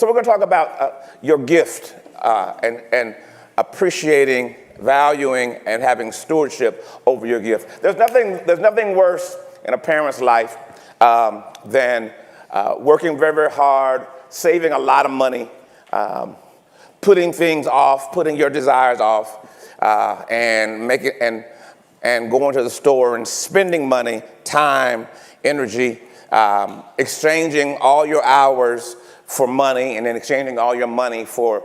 So we're going to talk about your gift and appreciating, valuing, and having stewardship over your gift. There's nothing worse in a parent's life than working very, very hard, saving a lot of money, putting things off, putting your desires off, and going to the store and spending money, time, energy, exchanging all your hours for money, and then exchanging all your money for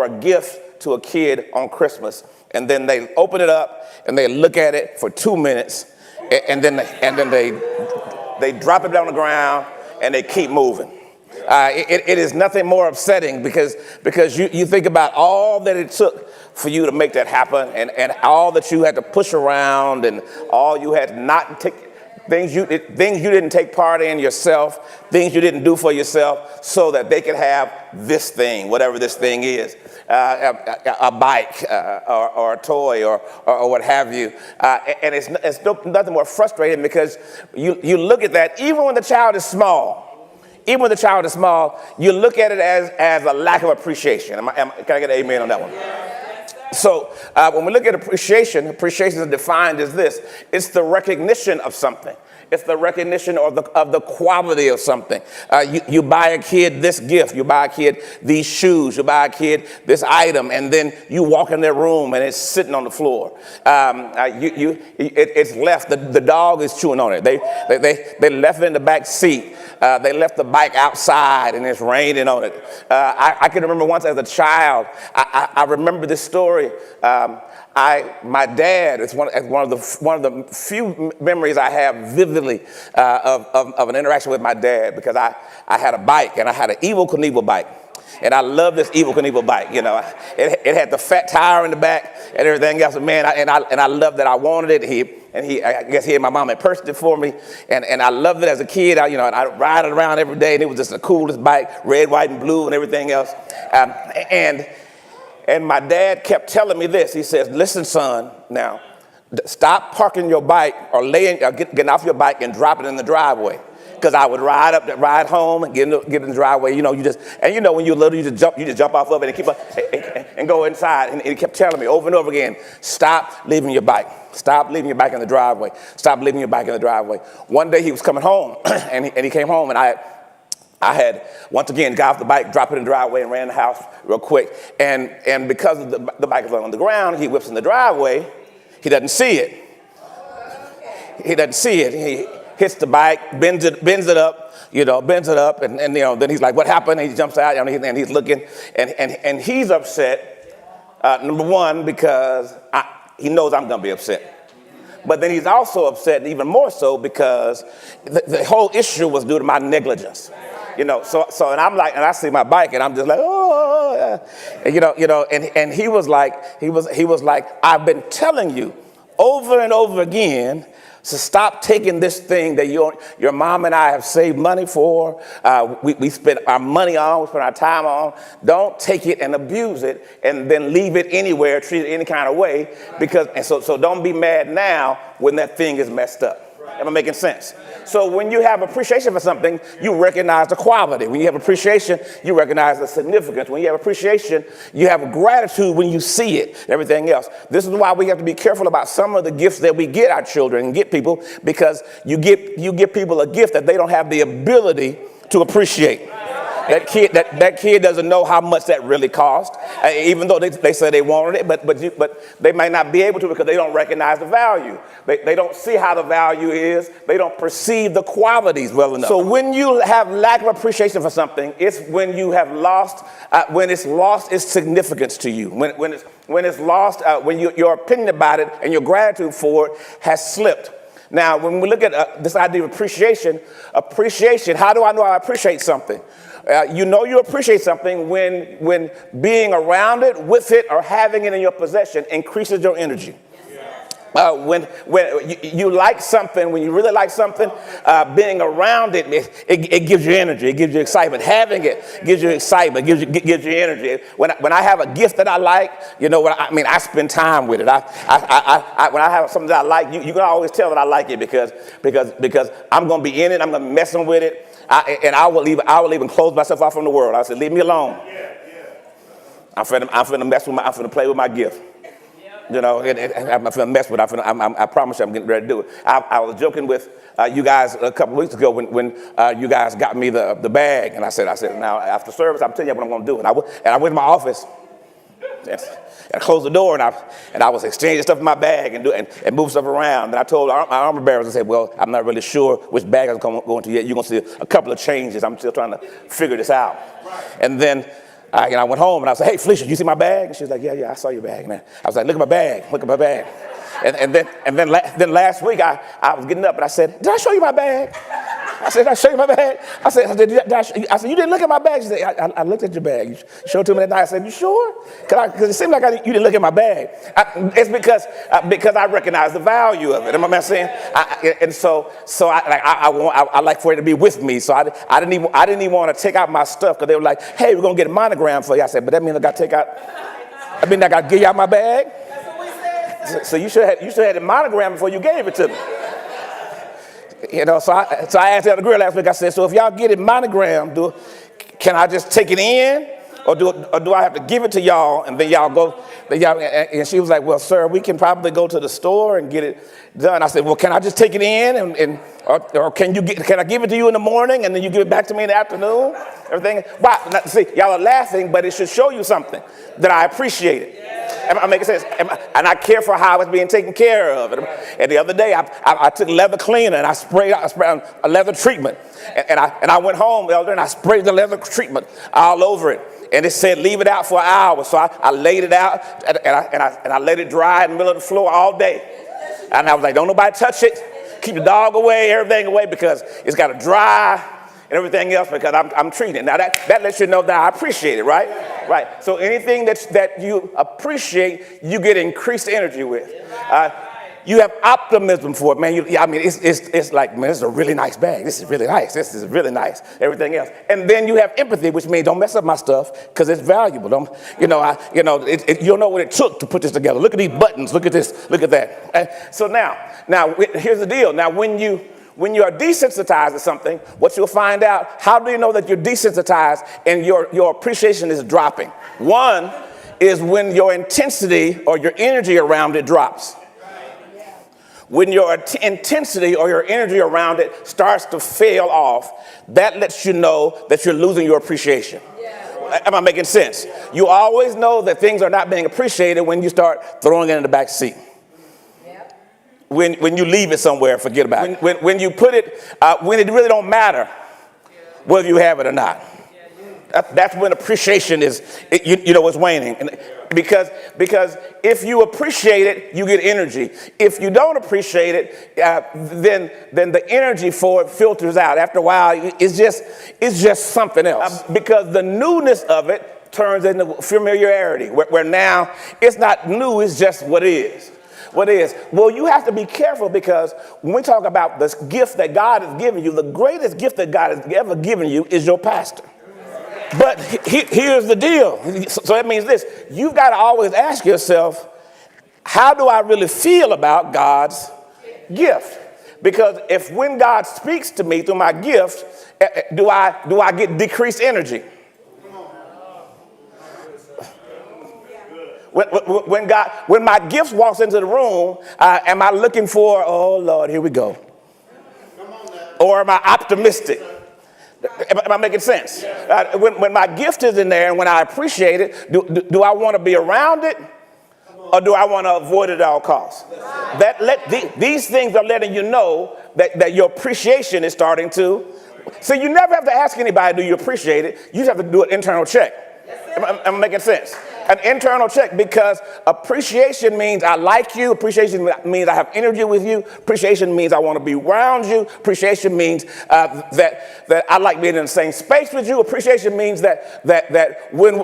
a gift to a kid on Christmas. And then they open it up and they look at it for 2 minutes, and then they drop it on the ground and they keep moving. It is nothing more upsetting because you think about all that it took for you to make that happen, and all that you had to push around, and all you had to not take, things you didn't take part in yourself, things you didn't do for yourself, so that they could have this thing, whatever this thing is, a bike or a toy or what have you. And it's nothing more frustrating because you look at that, even when the child is small. Even when the child is small, you look at it as a lack of appreciation. Can I get an amen on that one? So when we look at appreciation is defined as this. It's the recognition of something. It's the recognition of the quality of something. You buy a kid this gift. You buy a kid these shoes. You buy a kid this item, and then you walk in their room and it's sitting on the floor. It's left. The dog is chewing on it. They left it in the back seat. They left the bike outside and it's raining on it. I can remember once as a child. I remember this story. My dad, it's one of the few memories I have vividly of an interaction with my dad, because I had a bike, and I had an Evel Knievel bike. And I love this Evel Knievel bike. You know, it had the fat tire in the back and everything else. Man, I loved that. I wanted it. I guess he and my mom had purchased it for me, and I loved it as a kid. I ride it around every day, and it was just the coolest bike, red, white, and blue, and everything else. And my dad kept telling me this. He says, "Listen, son, now stop parking your bike or getting off your bike and drop it in the driveway." Because I would ride home and get in the driveway. When you're little, you just jump off of it and keep up and go inside. And he kept telling me over and over again, "Stop leaving your bike. Stop leaving your bike in the driveway. Stop leaving your bike in the driveway." One day he was coming home, and he came home, and I had once again got off the bike, dropped it in the driveway, and ran the house real quick. And because the bike is on the ground, he whips in the driveway. He doesn't see it. He doesn't see it. He hits the bike, bends it up, and then he's like, "What happened?" And he jumps out, and he's looking, and he's upset. Number one, because he knows I'm gonna be upset. But then he's also upset, and even more so, because the whole issue was due to my negligence. So and I'm like, and I see my bike, and I'm just like, oh, and he was like, "I've been telling you over and over again to stop taking this thing that your mom and I have saved money for. We spend our money on, we spend our time on. Don't take it and abuse it and then leave it anywhere, treat it any kind of way, so don't be mad now when that thing is messed up." Am I making sense? So when you have appreciation for something, you recognize the quality. When you have appreciation, you recognize the significance. When you have appreciation, you have gratitude when you see it and everything else. This is why we have to be careful about some of the gifts that we get our children and get people, because you give people a gift that they don't have the ability to appreciate. That kid doesn't know how much that really cost, even though they say they wanted it, but they might not be able to because they don't recognize the value. They don't see how the value is. They don't perceive the qualities well enough. So when you have lack of appreciation for something, it's when you have lost, when it's lost its significance to you. When it's lost, when your opinion about it and your gratitude for it has slipped. Now, when we look at this idea of appreciation, how do I know I appreciate something? You appreciate something when being around it, with it, or having it in your possession increases your energy. When you like something, when you really like something, being around it, it gives you energy. It gives you excitement. Having it gives you excitement, gives you energy. When I have a gift that I like, I spend time with it. When I have something that I like, you can always tell that I like it because I'm going to be in it. I'm going to be messing with it. I will even close myself off from the world. I said, leave me alone. I'm finna play with my gift. You know, I'm finna mess with it. I promise you I'm getting ready to do it. I was joking with you guys a couple of weeks ago when you guys got me the bag. And I said, now after service, I'm telling you what I'm going to do. And I went to my office and I closed the door and I was exchanging stuff in my bag and moved stuff around. And I told my armor bearers, I said, well, I'm not really sure which bag I'm going to yet. You're going to see a couple of changes. I'm still trying to figure this out. And then I went home and I said, hey, Felicia, you see my bag? And she was like, yeah, I saw your bag. And I was like, look at my bag. And then last week I was getting up and I said, did I show you my bag? I said, did I show you my bag? I said, you didn't look at my bag. She said, I looked at your bag. You showed it to me that night. I said, you sure? Because it seemed like you didn't look at my bag. It's because I recognize the value of it. Am I saying? I like for it to be with me. So I didn't even want to take out my stuff because they were like, hey, we're going to get a monogram for you. I said, but that means I got to give you out my bag? So you should have had a monogram before you gave it to me. You know, so I asked Elder Greer last week, I said, so if y'all get it monogrammed, can I just take it in? Or do I have to give it to y'all and then y'all go? And she was like, well, sir, we can probably go to the store and get it done. I said, well, can I just take it in or can I give it to you in the morning and then you give it back to me in the afternoon? Everything. Wow. Now, see, y'all are laughing, but it should show you something that I appreciate it. Am I making sense? And I care for how it's being taken care of. And the other day, I took leather cleaner and I sprayed a leather treatment. And I went home, Elder, and I sprayed the leather treatment all over it. And it said, leave it out for an hour. So I laid it out and I let it dry in the middle of the floor all day. And I was like, don't nobody touch it. Keep the dog away, everything away, because it's got to dry and everything else because I'm treating it. Now that lets you know that I appreciate it, right? Right. So anything that you appreciate, you get increased energy with. You have optimism for it, man. It's like, man, this is a really nice bag. This is really nice. This is really nice. Everything else, and then you have empathy, which means don't mess up my stuff because it's valuable. You don't know what it took to put this together. Look at these buttons. Look at this. Look at that. So now here's the deal. Now when you are desensitized to something, what you'll find out, how do you know that you're desensitized and your appreciation is dropping? One is when your intensity or your energy around it drops. When your intensity or your energy around it starts to fail off, that lets you know that you're losing your appreciation. Am I making sense? You always know that things are not being appreciated when you start throwing it in the back seat. When you leave it somewhere, forget about it. When you put it, when it really don't matter whether you have it or not. That's when appreciation is waning. And because if you appreciate it, you get energy. If you don't appreciate it, then the energy for it filters out. After a while, it's just something else. Because the newness of it turns into familiarity, where now it's not new, it's just what is. What is? Well, you have to be careful because when we talk about this gift that God has given you, the greatest gift that God has ever given you is your pastor. But here's the deal. So that means this. You've got to always ask yourself, how do I really feel about God's gift? Because if when God speaks to me through my gift, do I get decreased energy? When my gift walks into the room, am I looking for, oh Lord, here we go? Or am I optimistic? Am I making sense? When my gift is in there and when I appreciate it, do I want to be around it or do I want to avoid it at all costs? These things are letting you know that your appreciation is starting to. So you never have to ask anybody, do you appreciate it? You just have to do an internal check. Am I making sense? An internal check, because appreciation means I like you. Appreciation means I have energy with you. Appreciation means I want to be around you. Appreciation means that I like being in the same space with you. Appreciation means that when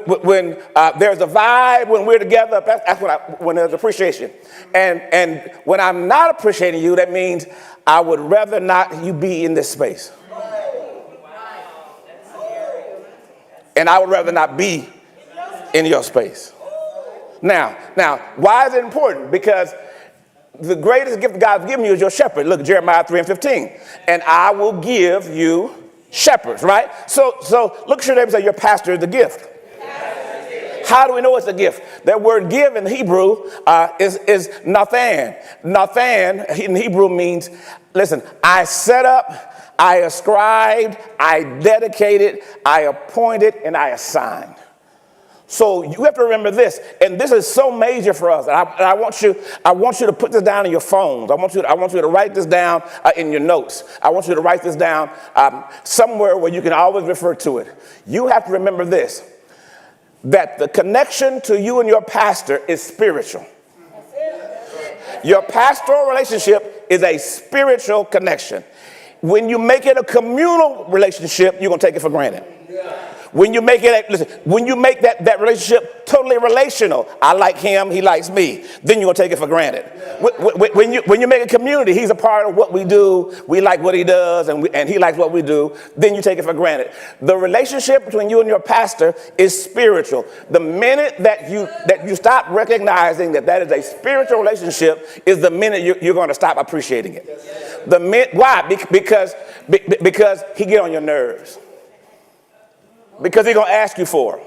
there's a vibe, when we're together, that's when there's appreciation. And when I'm not appreciating you, that means I would rather not you be in this space. And I would rather not be in your space. Now, why is it important? Because the greatest gift God's given you is your shepherd. Look, Jeremiah 3:15. And I will give you Shepherds, right? So look at your neighbor and say, your pastor is the gift. How do we know it's a gift? That word give in Hebrew is Nathan. Nathan in Hebrew means, listen, I set up, I ascribed, I dedicated, I appointed, and I assigned. So you have to remember this, and this is so major for us. And I want you to put this down in your phones. I want you to write this down in your notes. I want you to write this down somewhere where you can always refer to it. You have to remember this, that the connection to you and your pastor is spiritual. Your pastoral relationship is a spiritual connection. When you make it a communal relationship, you're going to take it for granted. When you make that relationship totally relational, I like him, he likes me, then you're going to take it for granted. When you make a community, he's a part of what we do, we like what he does, and he likes what we do, then you take it for granted. The relationship between you and your pastor is spiritual. The minute that you stop recognizing that is a spiritual relationship is the minute you're going to stop appreciating it. Why? Because he get on your nerves. Because he's going to ask you for it.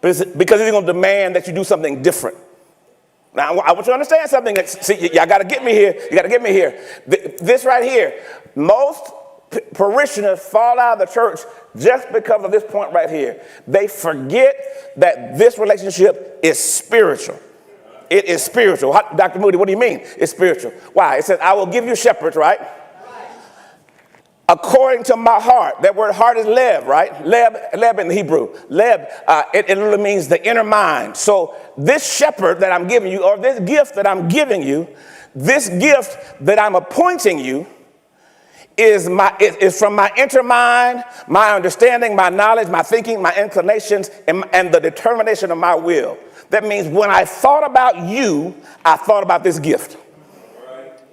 Because he's going to demand that you do something different. Now, I want you to understand something. See, y'all got to get me here. You got to get me here. This right here. Most parishioners fall out of the church just because of this point right here. They forget that this relationship is spiritual. It is spiritual. Dr. Moody, what do you mean it's spiritual? Why? It says, I will give you shepherds, right? According to my heart. That word heart is lev, right? Lev in Hebrew. Lev, it literally means the inner mind. So this shepherd that I'm giving you, or this gift that I'm giving you, this gift that I'm appointing you, is from my inner mind, my understanding, my knowledge, my thinking, my inclinations, and the determination of my will. That means when I thought about you, I thought about this gift.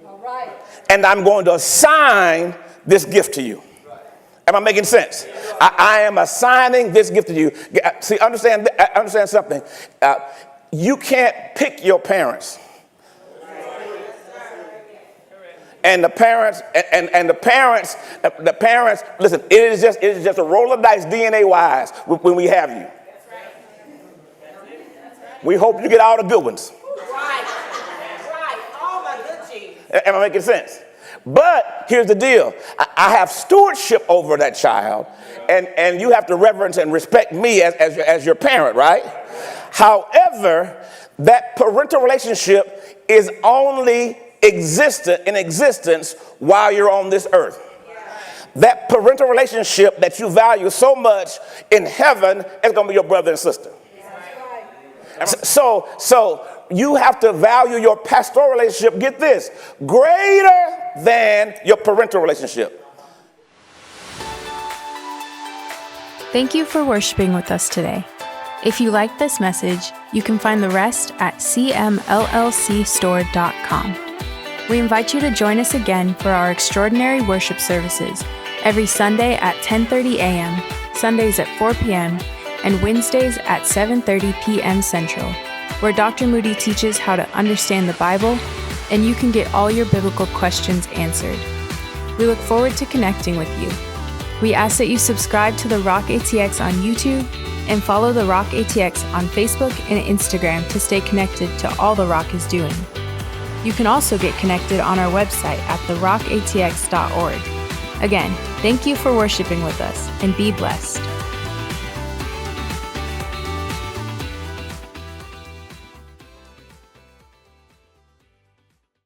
All right. And I'm going to assign this gift to you. Am I making sense? I am assigning this gift to you. See, understand something. You can't pick your parents. And the parents, listen, it is just a roll of dice DNA wise when we have you. We hope you get all the good ones. Right. All my good genes. Am I making sense? But here's the deal. I have stewardship over that child, and you have to reverence and respect me as your parent, right? However, that parental relationship is only in existence while you're on this earth. That parental relationship that you value so much in heaven is going to be your brother and sister. So you have to value your pastoral relationship, get this, greater than your parental relationship. Thank you for worshiping with us today. If you liked this message, you can find the rest at cmllcstore.com. We invite you to join us again for our extraordinary worship services every Sunday at 10:30 a.m., Sundays at 4 p.m., and Wednesdays at 7:30 p.m. Central, where Dr. Moody teaches how to understand the Bible, and you can get all your biblical questions answered. We look forward to connecting with you. We ask that you subscribe to The Rock ATX on YouTube and follow The Rock ATX on Facebook and Instagram to stay connected to all The Rock is doing. You can also get connected on our website at therockatx.org. Again, thank you for worshiping with us, and be blessed.